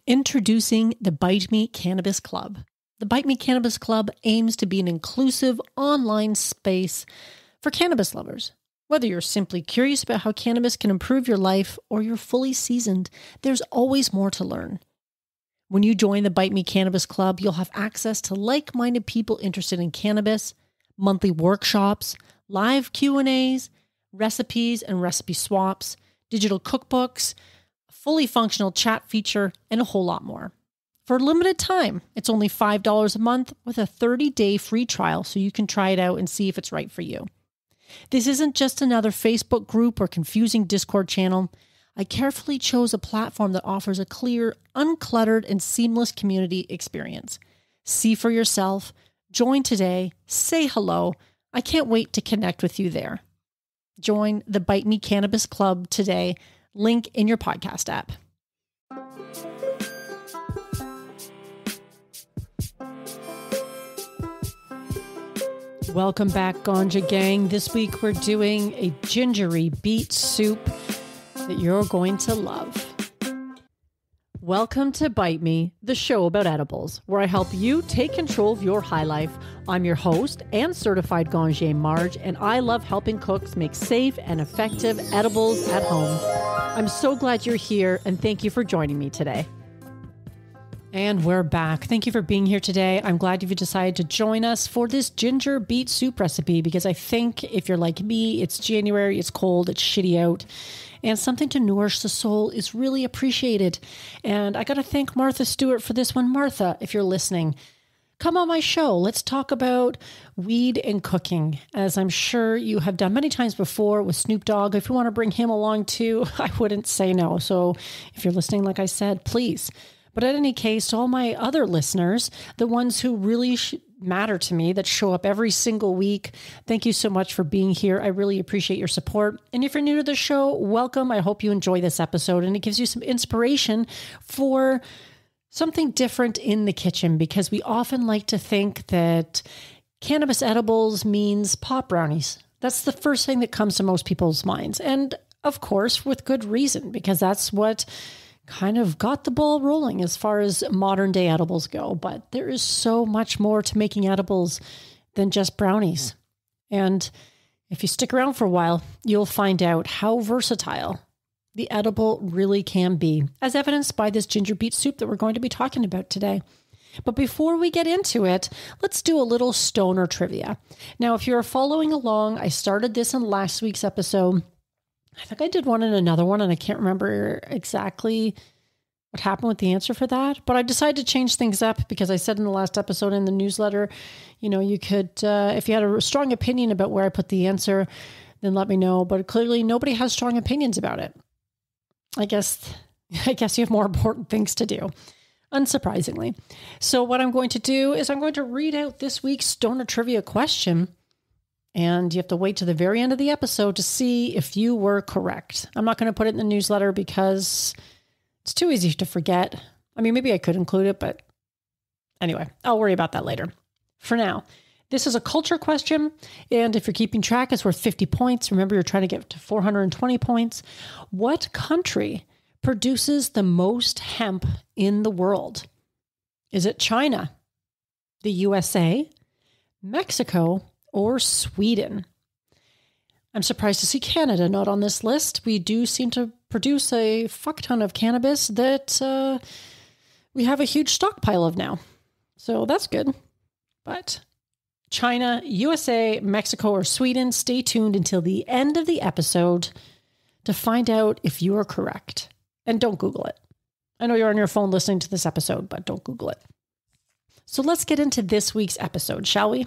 Introducing the Bite Me Cannabis Club. The Bite Me Cannabis Club aims to be an inclusive online space for cannabis lovers. Whether you're simply curious about how cannabis can improve your life or you're fully seasoned, there's always more to learn. When you join the Bite Me Cannabis Club, you'll have access to like-minded people interested in cannabis, monthly workshops, live Q&As, recipes and recipe swaps, digital cookbooks, fully functional chat feature, and a whole lot more. For a limited time, it's only $5 a month with a 30-day free trial so you can try it out and see if it's right for you. This isn't just another Facebook group or confusing Discord channel. I carefully chose a platform that offers a clear, uncluttered, and seamless community experience. See for yourself, join today, say hello. I can't wait to connect with you there. Join the Bite Me Cannabis Club today. Link in your podcast app. Welcome back, Ganja Gang. This week we're doing a gingery beet soup that you're going to love. Welcome to Bite Me, the show about edibles, where I help you take control of your high life. I'm your host and certified Ganja Marge, and I love helping cooks make safe and effective edibles at home. I'm so glad you're here, and thank you for joining me today. And we're back. Thank you for being here today. I'm glad you've decided to join us for this ginger beet soup recipe, because I think if you're like me, it's January, it's cold, it's shitty out, and something to nourish the soul is really appreciated. And I got to thank Martha Stewart for this one. Martha, if you're listening, come on my show. Let's talk about weed and cooking, as I'm sure you have done many times before with Snoop Dogg. If you want to bring him along too, I wouldn't say no. So if you're listening, like I said, please. But in any case, to all my other listeners, the ones who really matter to me, that show up every single week, thank you so much for being here. I really appreciate your support. And if you're new to the show, welcome. I hope you enjoy this episode and it gives you some inspiration for something different in the kitchen, because we often like to think that cannabis edibles means pot brownies. That's the first thing that comes to most people's minds. And of course, with good reason, because that's what kind of got the ball rolling as far as modern day edibles go. But there is so much more to making edibles than just brownies. And if you stick around for a while, you'll find out how versatile the edible really can be, as evidenced by this ginger beet soup that we're going to be talking about today. But before we get into it, let's do a little stoner trivia. Now, if you're following along, I started this in last week's episode. I think I did one in another one, and I can't remember exactly what happened with the answer for that. But I decided to change things up because I said in the last episode in the newsletter, you could, if you had a strong opinion about where I put the answer, then let me know. But clearly nobody has strong opinions about it. I guess you have more important things to do, unsurprisingly. So what I'm going to do is I'm going to read out this week's stoner trivia question. And you have to wait to the very end of the episode to see if you were correct. I'm not going to put it in the newsletter because it's too easy to forget. I mean, maybe I could include it, but anyway, I'll worry about that later. For now, this is a culture question. And if you're keeping track, it's worth 50 points. Remember, you're trying to get to 420 points. What country produces the most hemp in the world? Is it China, the USA, Mexico, or Sweden? I'm surprised to see Canada not on this list. We do seem to produce a fuck ton of cannabis that we have a huge stockpile of now. So that's good. But China, USA, Mexico, or Sweden, stay tuned until the end of the episode to find out if you are correct. And don't Google it. I know you're on your phone listening to this episode, but don't Google it. So let's get into this week's episode, shall we?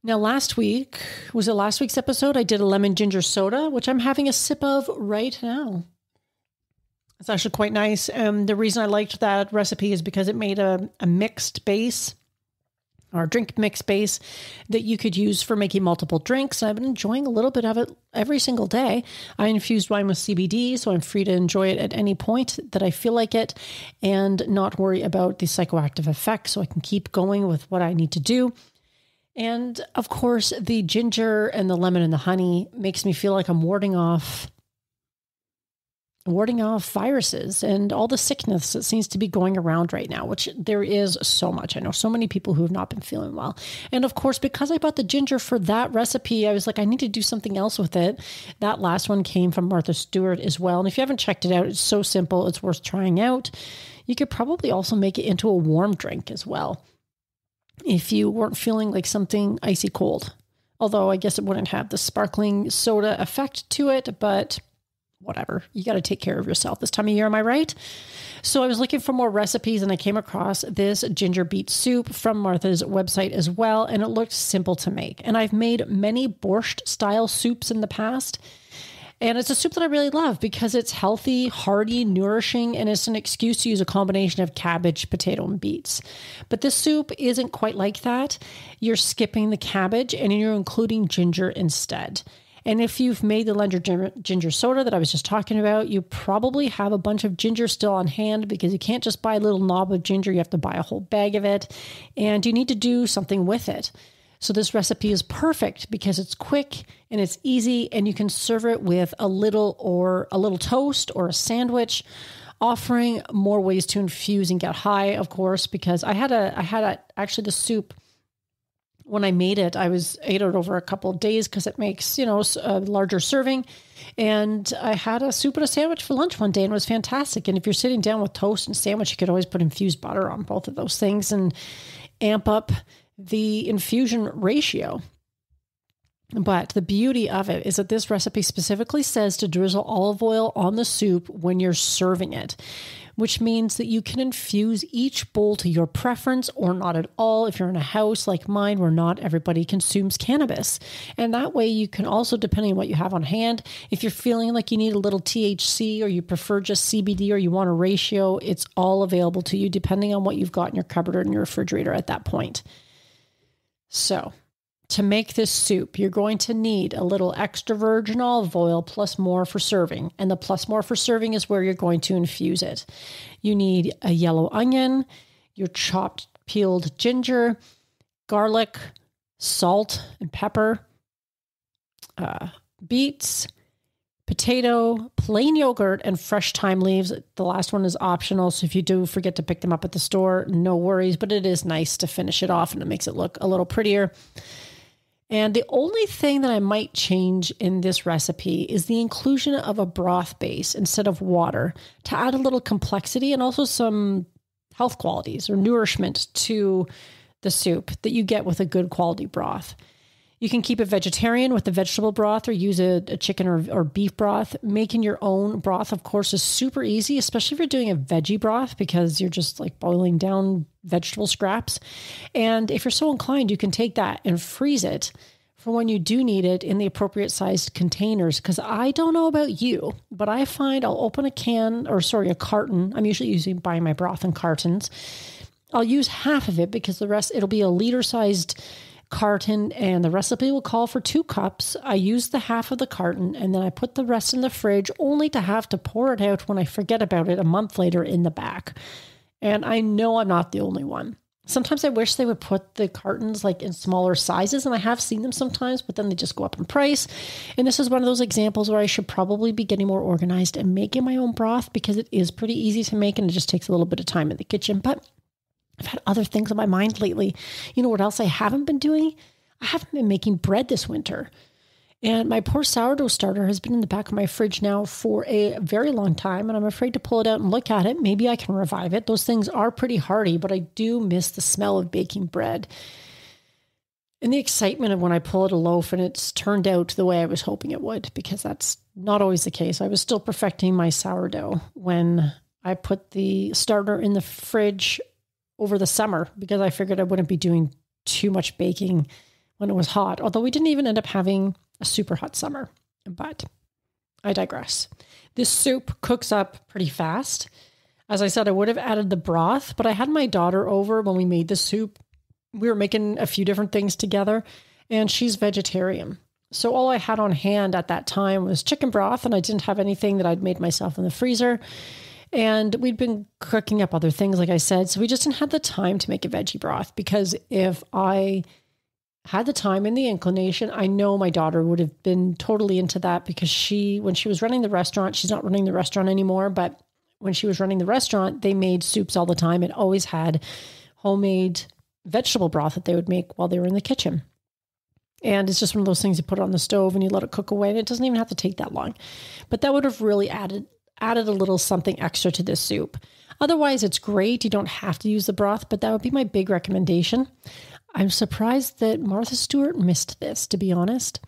Now, last week's episode, I did a lemon ginger soda, which I'm having a sip of right now. It's actually quite nice. The reason I liked that recipe is because it made a mixed base, or a drink mix base, that you could use for making multiple drinks. And I've been enjoying a little bit of it every single day. I infused wine with CBD, so I'm free to enjoy it at any point that I feel like it and not worry about the psychoactive effects, so I can keep going with what I need to do. And of course, the ginger and the lemon and the honey makes me feel like I'm warding off viruses and all the sickness that seems to be going around right now, which there is so much. I know so many people who have not been feeling well. And of course, because I bought the ginger for that recipe, I was like, I need to do something else with it. That last one came from Martha Stewart as well. And if you haven't checked it out, it's so simple. It's worth trying out. You could probably also make it into a warm drink as well, if you weren't feeling like something icy cold. Although I guess it wouldn't have the sparkling soda effect to it, but whatever. You got to take care of yourself this time of year. Am I right? So I was looking for more recipes and I came across this ginger beet soup from Martha's website as well. And it looked simple to make. And I've made many borscht style soups in the past. And it's a soup that I really love because it's healthy, hearty, nourishing, and it's an excuse to use a combination of cabbage, potato, and beets. But this soup isn't quite like that. You're skipping the cabbage and you're including ginger instead. And if you've made the ginger soda that I was just talking about, you probably have a bunch of ginger still on hand because you can't just buy a little knob of ginger. You have to buy a whole bag of it, and you need to do something with it. So this recipe is perfect because it's quick and it's easy, and you can serve it with a little toast or a sandwich, offering more ways to infuse and get high, of course, because I had actually the soup. When I made it, I ate it over a couple of days because it makes, a larger serving. And I had a soup and a sandwich for lunch one day and it was fantastic. And if you're sitting down with toast and sandwich, you could always put infused butter on both of those things and amp up the infusion ratio. But the beauty of it is that this recipe specifically says to drizzle olive oil on the soup when you're serving it, which means that you can infuse each bowl to your preference or not at all. If you're in a house like mine where not everybody consumes cannabis. And that way you can also, depending on what you have on hand, if you're feeling like you need a little THC or you prefer just CBD or you want a ratio, it's all available to you depending on what you've got in your cupboard or in your refrigerator at that point. So to make this soup, you're going to need a little extra virgin olive oil plus more for serving. And the plus more for serving is where you're going to infuse it. You need a yellow onion, your chopped peeled ginger, garlic, salt and pepper, beets, potato, plain yogurt, and fresh thyme leaves. The last one is optional, so if you do forget to pick them up at the store, no worries, but it is nice to finish it off and it makes it look a little prettier. And the only thing that I might change in this recipe is the inclusion of a broth base instead of water to add a little complexity and also some health qualities or nourishment to the soup that you get with a good quality broth. You can keep it vegetarian with the vegetable broth or use a chicken or beef broth. Making your own broth, of course, is super easy, especially if you're doing a veggie broth because you're just like boiling down vegetable scraps. And if you're so inclined, you can take that and freeze it for when you do need it in the appropriate sized containers. Because I don't know about you, but I find I'll open a carton. I'm usually buying my broth in cartons. I'll use half of it because the rest, it'll be a liter sized carton and the recipe will call for 2 cups. I use the half of the carton and then I put the rest in the fridge only to have to pour it out when I forget about it a month later in the back. And I know I'm not the only one. Sometimes I wish they would put the cartons like in smaller sizes, and I have seen them sometimes, but then they just go up in price. And this is one of those examples where I should probably be getting more organized and making my own broth because it is pretty easy to make and it just takes a little bit of time in the kitchen. But I've had other things on my mind lately. You know what else I haven't been doing? I haven't been making bread this winter. And my poor sourdough starter has been in the back of my fridge now for a very long time, and I'm afraid to pull it out and look at it. Maybe I can revive it. Those things are pretty hearty, but I do miss the smell of baking bread and the excitement of when I pull out a loaf and it's turned out the way I was hoping it would, because that's not always the case. I was still perfecting my sourdough when I put the starter in the fridge over the summer because I figured I wouldn't be doing too much baking when it was hot, although we didn't even end up having a super hot summer, but I digress. This soup cooks up pretty fast. As I said, I would have added the broth, but I had my daughter over when we made the soup. We were making a few different things together and she's vegetarian. So all I had on hand at that time was chicken broth and I didn't have anything that I'd made myself in the freezer. And we'd been cooking up other things, like I said, so we just didn't have the time to make a veggie broth because if I had the time and the inclination. I know my daughter would have been totally into that because when she was running the restaurant, she's not running the restaurant anymore, but when she was running the restaurant, they made soups all the time and always had homemade vegetable broth that they would make while they were in the kitchen. And it's just one of those things you put on the stove and you let it cook away, and it doesn't even have to take that long. But that would have really added a little something extra to this soup. Otherwise, it's great. You don't have to use the broth, but that would be my big recommendation. I'm surprised that Martha Stewart missed this, to be honest.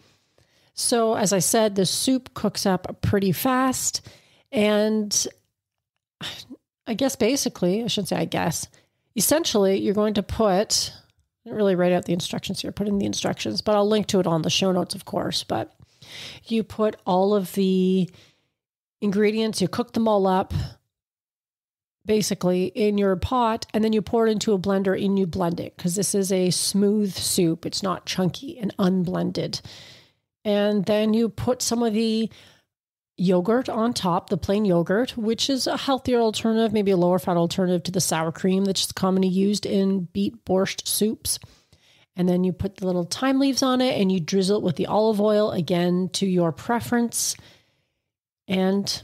So as I said, the soup cooks up pretty fast. And I guess basically, I shouldn't say I guess, essentially you're going to put, I didn't really write out the instructions here, put in the instructions, but I'll link to it on the show notes, of course. But you put all of the ingredients, you cook them all up, basically in your pot, and then you pour it into a blender and you blend it because this is a smooth soup. It's not chunky and unblended. And then you put some of the yogurt on top, the plain yogurt, which is a healthier alternative, maybe a lower fat alternative to the sour cream that's commonly used in beet borscht soups. And then you put the little thyme leaves on it and you drizzle it with the olive oil, again, to your preference. And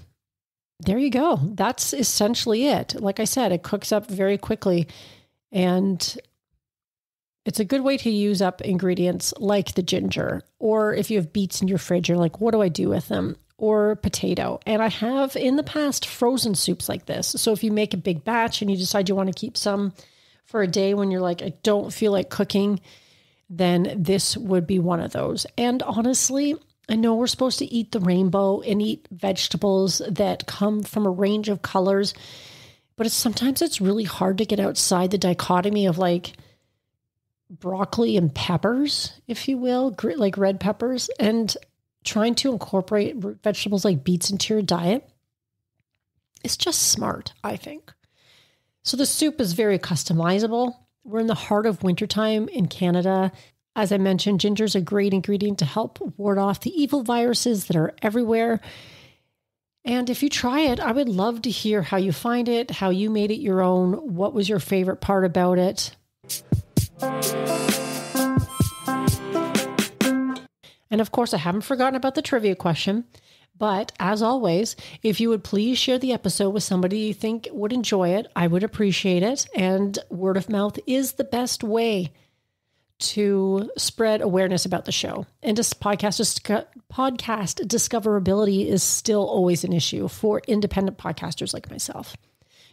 there you go. That's essentially it. Like I said, it cooks up very quickly, and it's a good way to use up ingredients like the ginger, or if you have beets in your fridge, you're like, what do I do with them? Or potato. And I have in the past frozen soups like this. So if you make a big batch and you decide you want to keep some for a day when you're like, I don't feel like cooking, then this would be one of those. And honestly, I know we're supposed to eat the rainbow and eat vegetables that come from a range of colors, but sometimes it's really hard to get outside the dichotomy of like broccoli and peppers, if you will, like red peppers, and trying to incorporate vegetables like beets into your diet. It's just smart, I think. So the soup is very customizable. We're in the heart of wintertime in Canada. As I mentioned, ginger is a great ingredient to help ward off the evil viruses that are everywhere. And if you try it, I would love to hear how you find it, how you made it your own, what was your favorite part about it. And of course, I haven't forgotten about the trivia question. But as always, if you would please share the episode with somebody you think would enjoy it, I would appreciate it. And word of mouth is the best way to spread awareness about the show. And just podcast discoverability is still always an issue for independent podcasters like myself.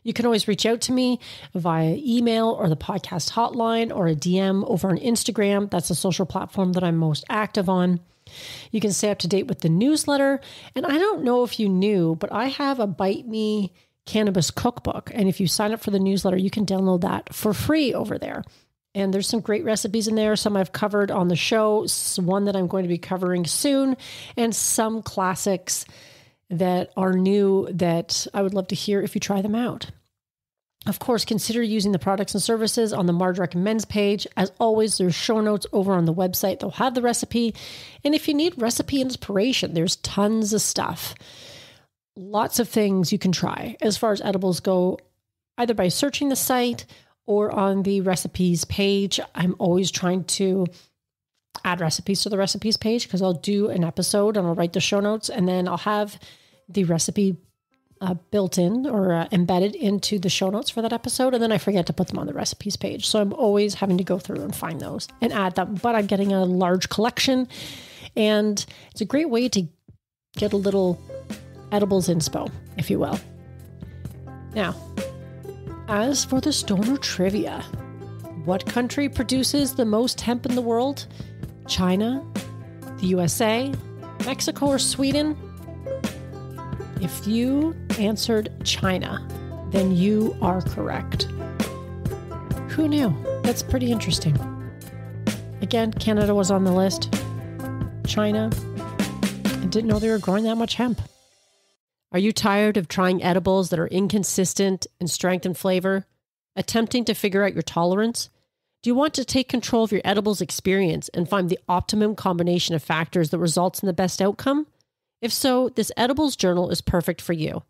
You can always reach out to me via email or the podcast hotline or a DM over on Instagram. That's the social platform that I'm most active on. You can stay up to date with the newsletter. And I don't know if you knew, but I have a Bite Me Cannabis cookbook. And if you sign up for the newsletter, you can download that for free over there. And there's some great recipes in there. Some I've covered on the show, one that I'm going to be covering soon, and some classics that are new that I would love to hear if you try them out. Of course, consider using the products and services on the Marge Recommends page. As always, there's show notes over on the website. They'll have the recipe. And if you need recipe inspiration, there's tons of stuff. Lots of things you can try as far as edibles go, either by searching the site or on the recipes page. I'm always trying to add recipes to the recipes page because I'll do an episode and I'll write the show notes and then I'll have the recipe built in or embedded into the show notes for that episode. And then I forget to put them on the recipes page. So I'm always having to go through and find those and add them. But I'm getting a large collection and it's a great way to get a little edibles inspo, if you will. Now, as for the stoner trivia, what country produces the most hemp in the world? China, the USA, Mexico, or Sweden? If you answered China, then you are correct. Who knew? That's pretty interesting. Again, Canada was on the list. China, I didn't know they were growing that much hemp. Are you tired of trying edibles that are inconsistent in strength and flavor? Attempting to figure out your tolerance? Do you want to take control of your edibles experience and find the optimum combination of factors that results in the best outcome? If so, this edibles journal is perfect for you.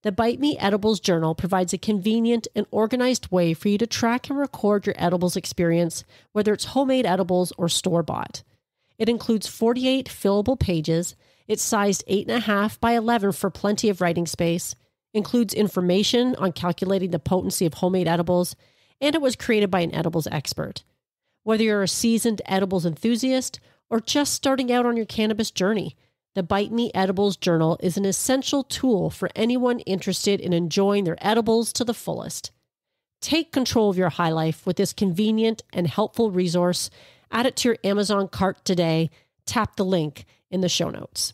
The Bite Me Edibles Journal provides a convenient and organized way for you to track and record your edibles experience, whether it's homemade edibles or store-bought. It includes 48 fillable pages. It's sized 8.5 by 11 for plenty of writing space, includes information on calculating the potency of homemade edibles, and it was created by an edibles expert. Whether you're a seasoned edibles enthusiast or just starting out on your cannabis journey, the Bite Me Edibles Journal is an essential tool for anyone interested in enjoying their edibles to the fullest. Take control of your high life with this convenient and helpful resource. Add it to your Amazon cart today. Tap the link in the show notes.